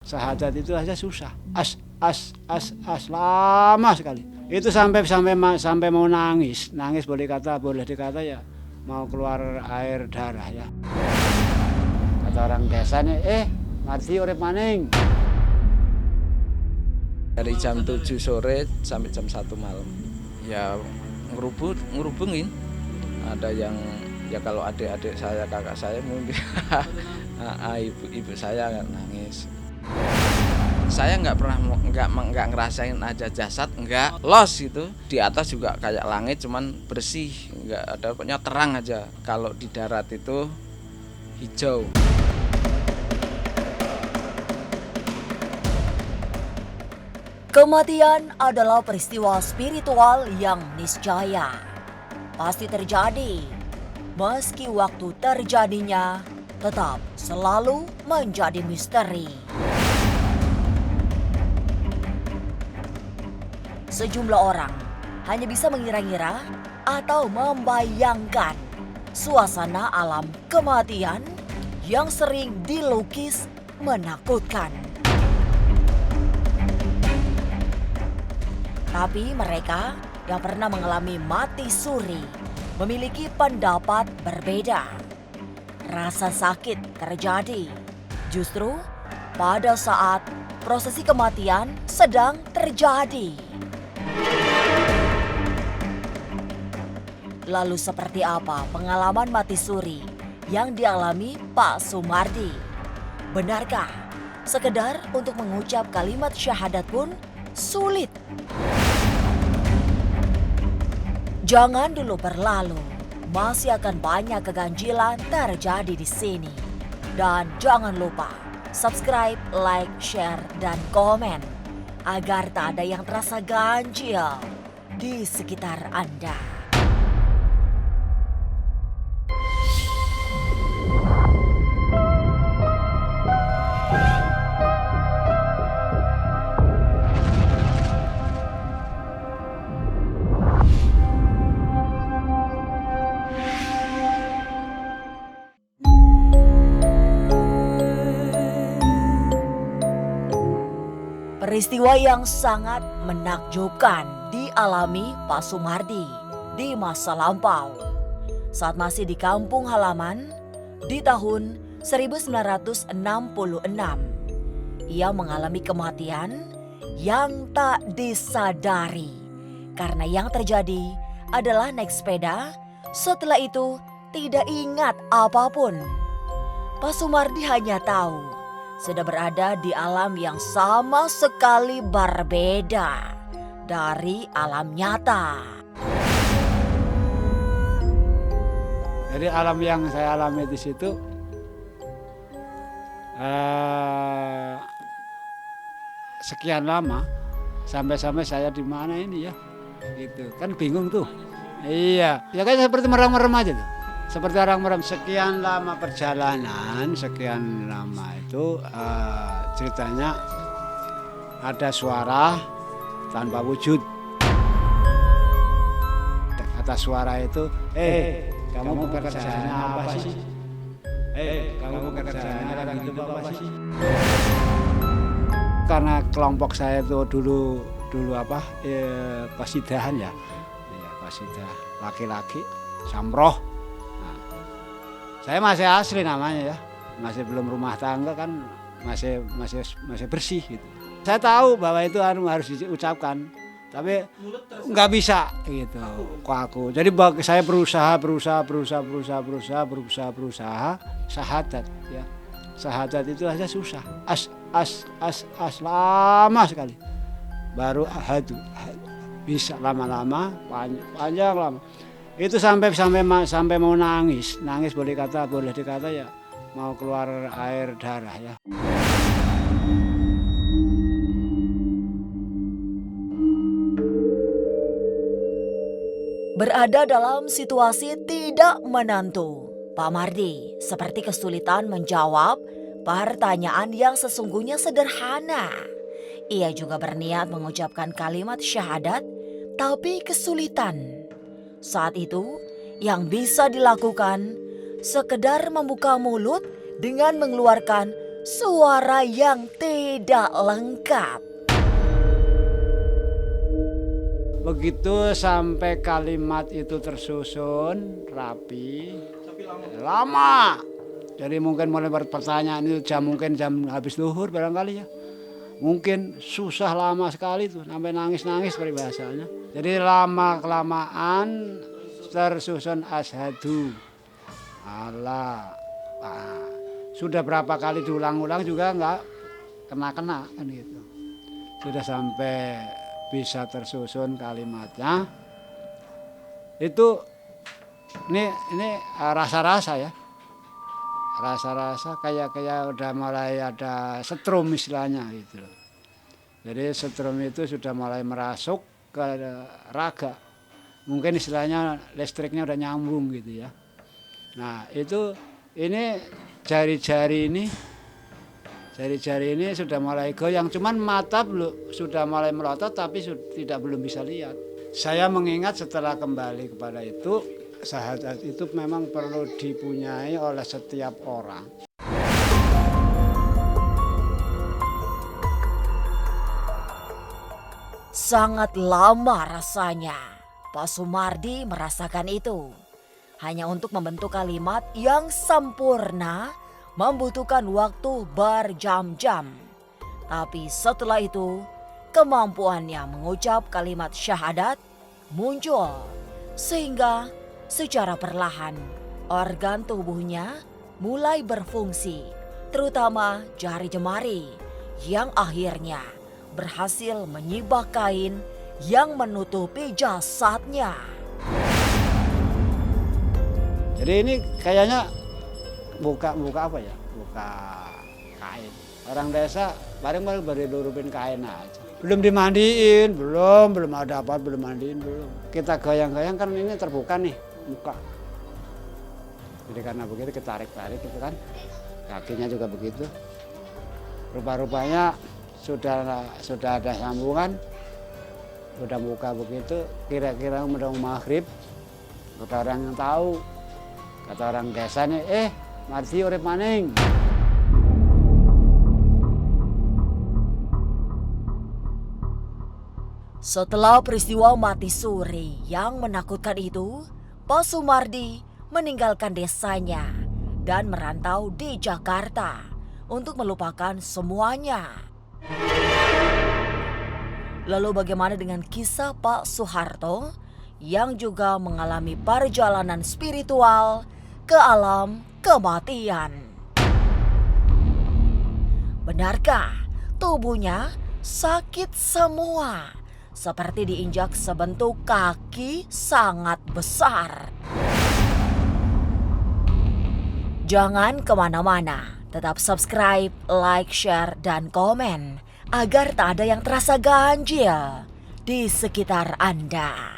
Syahadat itu aja susah. As lama sekali. Itu sampai mau nangis boleh dikata ya mau keluar air darah ya. Kata orang desa nih, mati urip maning. Dari jam 7 sore sampai jam 1 malam. Ya ngerubungin. Ada yang ya kalau adik-adik saya, kakak saya mungkin ibu saya nggak nangis. Saya nggak pernah nggak ngerasain aja jasad, nggak los gitu. Di atas juga kayak langit, cuman bersih, nggak ada, pokoknya terang aja. Kalau di darat itu hijau. Kematian adalah peristiwa spiritual yang niscaya pasti terjadi, meski waktu terjadinya tetap selalu menjadi misteri. Sejumlah orang hanya bisa mengira-ngira atau membayangkan suasana alam kematian yang sering dilukis menakutkan. Tapi mereka yang pernah mengalami mati suri memiliki pendapat berbeda. Rasa sakit terjadi justru pada saat prosesi kematian sedang terjadi. Lalu seperti apa pengalaman mati suri yang dialami Pak Sumardi? Benarkah sekedar untuk mengucap kalimat syahadat pun sulit? Jangan dulu berlalu, masih akan banyak keganjilan terjadi di sini. Dan jangan lupa subscribe, like, share, dan komen agar tak ada yang terasa ganjil di sekitar Anda. Peristiwa yang sangat menakjubkan dialami Pak Sumardi di masa lampau. Saat masih di kampung halaman di tahun 1966, ia mengalami kematian yang tak disadari. Karena yang terjadi adalah naik sepeda, setelah itu tidak ingat apapun. Pak Sumardi hanya tahu sudah berada di alam yang sama sekali berbeda dari alam nyata. Jadi alam yang saya alami di situ sekian lama sampai saya di mana ini ya, gitu kan bingung tuh. Iya, ya kayak seperti merem-merem aja tuh. Seperti orang merem, sekian lama perjalanan, sekian lama itu ceritanya ada suara tanpa wujud. Kata suara itu, kamu pekerjaannya apa sih? Kamu pekerjaannya lagi itu apa sih? Karena kelompok saya itu dulu pasidahan ya, pasidah laki-laki, samroh. Saya masih asli namanya ya, masih belum rumah tangga kan, masih bersih gitu. Saya tahu bahwa itu harus diucapkan, tapi nggak bisa gitu kok aku. Jadi saya berusaha syahadat ya. Syahadat itu aja susah. As lama sekali. Baru ahadu bisa lama-lama panjang lama. Itu sampai mau nangis boleh dikata ya mau keluar air darah ya. Berada dalam situasi tidak menentu, Pak Mardi seperti kesulitan menjawab pertanyaan yang sesungguhnya sederhana. Ia juga berniat mengucapkan kalimat syahadat, tapi kesulitan. Saat itu, yang bisa dilakukan sekedar membuka mulut dengan mengeluarkan suara yang tidak lengkap. Begitu sampai kalimat itu tersusun rapi, lama. Jadi mungkin mulai pertanyaan itu mungkin jam habis zuhur barangkali ya. Mungkin susah lama sekali tuh, sampai nangis-nangis peribahasanya. Jadi lama-kelamaan tersusun asyhadu Allah. Nah, sudah berapa kali diulang-ulang juga nggak kena-kena kan gitu. Sudah sampai bisa tersusun kalimatnya. Itu ini rasa-rasa ya. Rasa-rasa kayak udah mulai ada setrum istilahnya gitu loh. Jadi setrum itu sudah mulai merasuk ke raga. Mungkin istilahnya listriknya udah nyambung gitu ya. Nah itu ini jari-jari ini sudah mulai goyang. Cuman mata sudah mulai melotot tapi belum bisa lihat. Saya mengingat setelah kembali kepada itu, syahadat itu memang perlu dipunyai oleh setiap orang. Sangat lama rasanya Pak Sumardi merasakan itu. Hanya untuk membentuk kalimat yang sempurna membutuhkan waktu berjam-jam. Tapi setelah itu kemampuannya mengucap kalimat syahadat muncul. Sehingga secara perlahan organ tubuhnya mulai berfungsi, terutama jari jemari yang akhirnya berhasil menyibak kain yang menutupi jasadnya. Jadi ini kayaknya buka apa ya? Buka kain. Orang desa paling baru lurupin kain aja. Belum dimandiin, belum ada apa, belum mandiin, belum. Kita goyang-goyang kan ini terbuka nih muka. Jadi karena begitu kita tarik-tarik gitu kan. Kakinya juga begitu. Rupa-rupanya sudah ada sambungan. Udah buka begitu, kira-kira udah maghrib. Kata orang yang tahu, kata orang desanya, Mardi urip maning. Setelah peristiwa mati suri yang menakutkan itu, Pak Sumardi meninggalkan desanya dan merantau di Jakarta untuk melupakan semuanya. Lalu bagaimana dengan kisah Pak Soeharto yang juga mengalami perjalanan spiritual ke alam kematian? Benarkah tubuhnya sakit semua, seperti diinjak sebentuk kaki sangat besar? Jangan kemana-mana, tetap subscribe, like, share, dan komen agar tak ada yang terasa ganjil di sekitar Anda.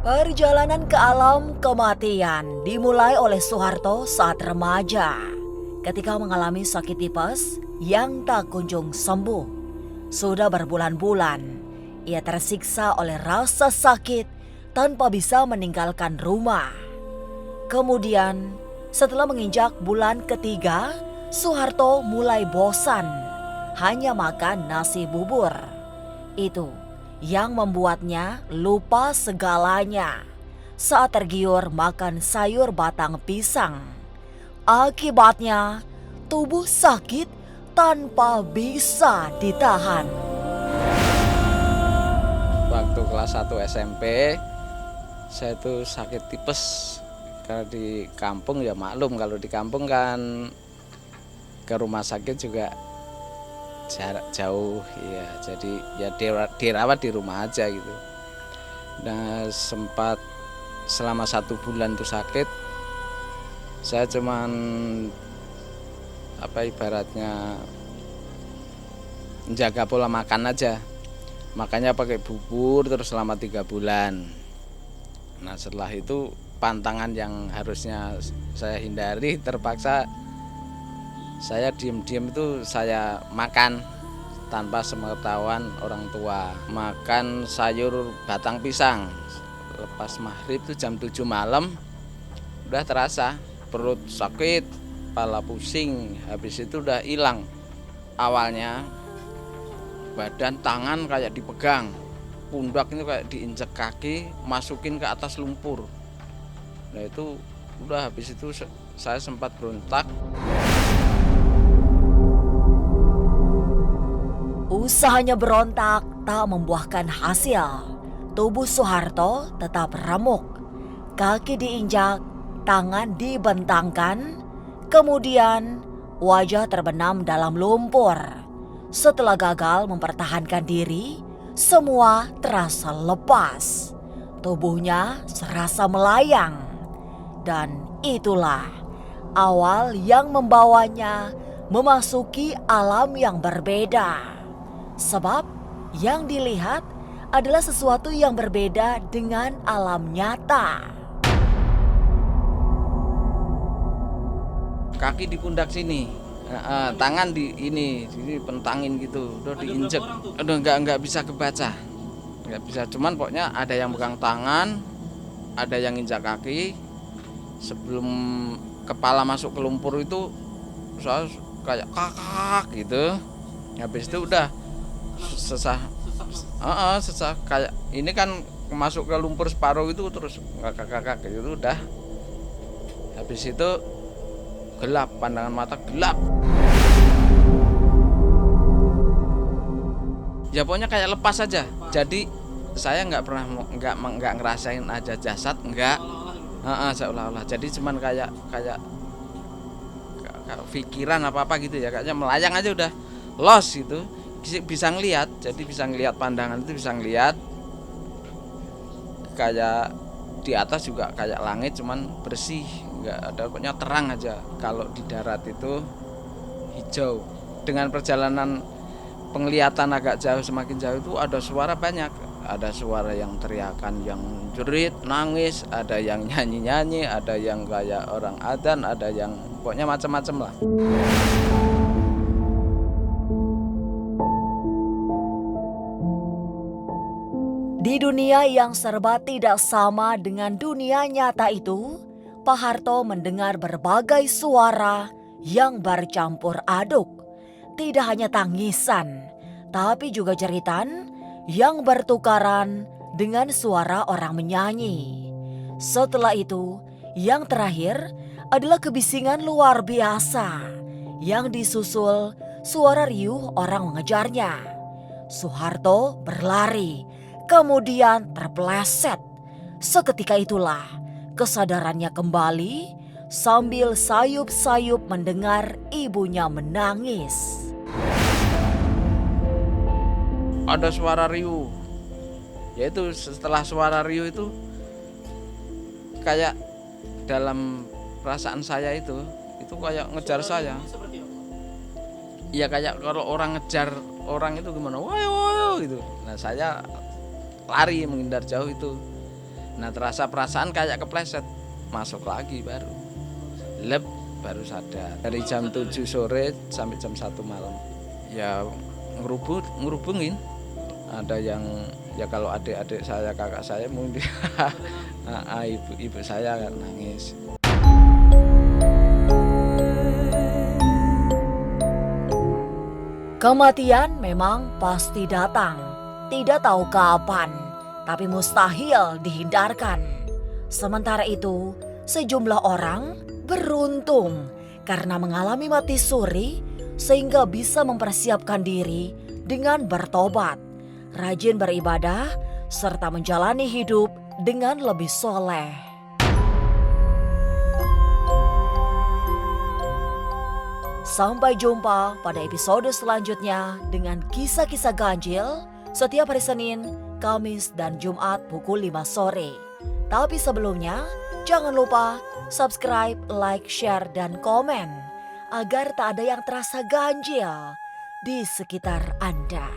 Perjalanan ke alam kematian dimulai oleh Soeharto saat remaja, ketika mengalami sakit tipes yang tak kunjung sembuh. Sudah berbulan-bulan ia tersiksa oleh rasa sakit tanpa bisa meninggalkan rumah. Kemudian setelah menginjak bulan ketiga, Soeharto mulai bosan hanya makan nasi bubur. Itu yang membuatnya lupa segalanya saat tergiur makan sayur batang pisang. Akibatnya tubuh sakit tanpa bisa ditahan. Waktu kelas 1 SMP saya tuh sakit tipes. Karena di kampung ya maklum, kalau di kampung kan ke rumah sakit juga jarak jauh ya, jadi ya dirawat di rumah aja gitu. Nah sempat selama 1 bulan tuh sakit, saya cuman ibaratnya menjaga pola makan aja. Makanya pakai bubur terus selama 3 bulan. Nah setelah itu pantangan yang harusnya saya hindari terpaksa saya diem-diem itu saya makan tanpa sepengetahuan orang tua. Makan sayur batang pisang. Lepas maghrib itu jam 7 malam udah terasa perut sakit, kepala pusing, habis itu udah hilang. Awalnya badan, tangan kayak dipegang, pundak ini kayak diinjek kaki, masukin ke atas lumpur. Nah itu udah, habis itu saya sempat berontak. Usahanya berontak tak membuahkan hasil. Tubuh Soeharto tetap remuk. Kaki diinjak, tangan dibentangkan, kemudian wajah terbenam dalam lumpur. Setelah gagal mempertahankan diri, semua terasa lepas. Tubuhnya serasa melayang. Dan itulah awal yang membawanya memasuki alam yang berbeda. Sebab yang dilihat adalah sesuatu yang berbeda dengan alam nyata. Kaki di pundak sini, tangan di ini pentangin gitu, udah diinjek, udah nggak bisa kebaca, nggak bisa. Cuman pokoknya ada yang pegang tangan, ada yang injak kaki. Sebelum kepala masuk ke lumpur itu saya kayak kakak gitu. Habis itu udah sesah kayak ini kan masuk ke lumpur separuh itu terus kakak gitu udah. Habis itu gelap, pandangan mata gelap. Ya pokoknya kayak lepas aja. Jadi saya nggak pernah nggak ngerasain aja jasad, nggak. Seolah-olah. Jadi cuman kayak pikiran apa gitu ya, kayaknya melayang aja udah lost gitu. Bisa ngelihat, jadi bisa ngelihat, pandangan itu bisa ngelihat. Kayak di atas juga kayak langit, cuman bersih, nggak ada, pokoknya terang aja. Kalau di darat itu hijau. Dengan perjalanan penglihatan agak jauh, semakin jauh itu ada suara banyak. Ada suara yang teriakan, yang jerit, nangis, ada yang nyanyi-nyanyi, ada yang kayak orang adzan, ada yang pokoknya macam-macam lah. Di dunia yang serba tidak sama dengan dunia nyata itu, Pak Harto mendengar berbagai suara yang bercampur aduk. Tidak hanya tangisan, tapi juga jeritan yang bertukaran dengan suara orang menyanyi. Setelah itu, yang terakhir adalah kebisingan luar biasa yang disusul suara riuh orang mengejarnya. Soeharto berlari, kemudian terpeleset. Seketika itulah kesadarannya kembali sambil sayup-sayup mendengar ibunya menangis. Ada suara riuh, yaitu setelah suara riuh itu kayak dalam perasaan saya itu kayak ngejar saya. Iya kayak kalau orang ngejar orang itu gimana, woyo gitu. Nah saya lari menghindar jauh itu. Nah terasa perasaan kayak kepleset, masuk lagi baru sadar. Dari jam 7 sore sampai jam 1 malam. Ya ngerubungin. Ada yang ya kalau adik-adik saya, kakak saya mungkin ibu saya nangis. Kematian memang pasti datang, tidak tahu kapan, tapi mustahil dihindarkan. Sementara itu, sejumlah orang beruntung karena mengalami mati suri sehingga bisa mempersiapkan diri dengan bertobat, rajin beribadah, serta menjalani hidup dengan lebih soleh. Sampai jumpa pada episode selanjutnya dengan kisah-kisah ganjil setiap hari Senin, Kamis, dan Jumat pukul 5 sore. Tapi sebelumnya, jangan lupa subscribe, like, share, dan komen agar tak ada yang terasa ganjil di sekitar Anda.